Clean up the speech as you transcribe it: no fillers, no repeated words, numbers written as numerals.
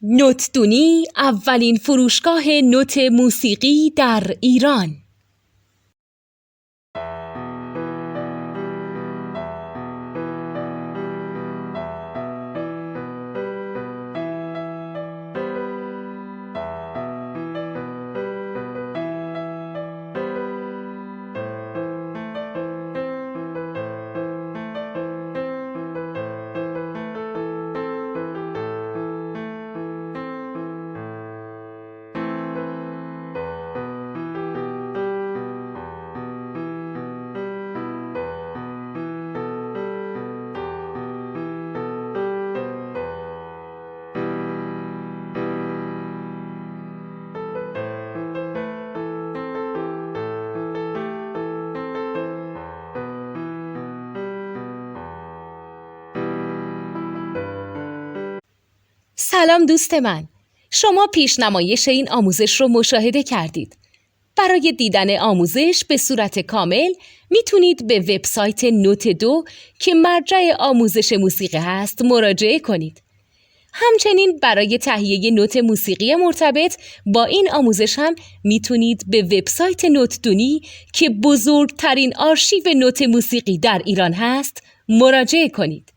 نوتدونی اولین فروشگاه نوت موسیقی در ایران. سلام دوست من، شما پیشنمایش این آموزش رو مشاهده کردید. برای دیدن آموزش به صورت کامل میتونید به وبسایت نوت 2 که مرجع آموزش موسیقی هست مراجعه کنید. همچنین برای تهیه نوت موسیقی مرتبط با این آموزش هم میتونید به وبسایت نوتدونی که بزرگترین آرشیو نوت موسیقی در ایران هست مراجعه کنید.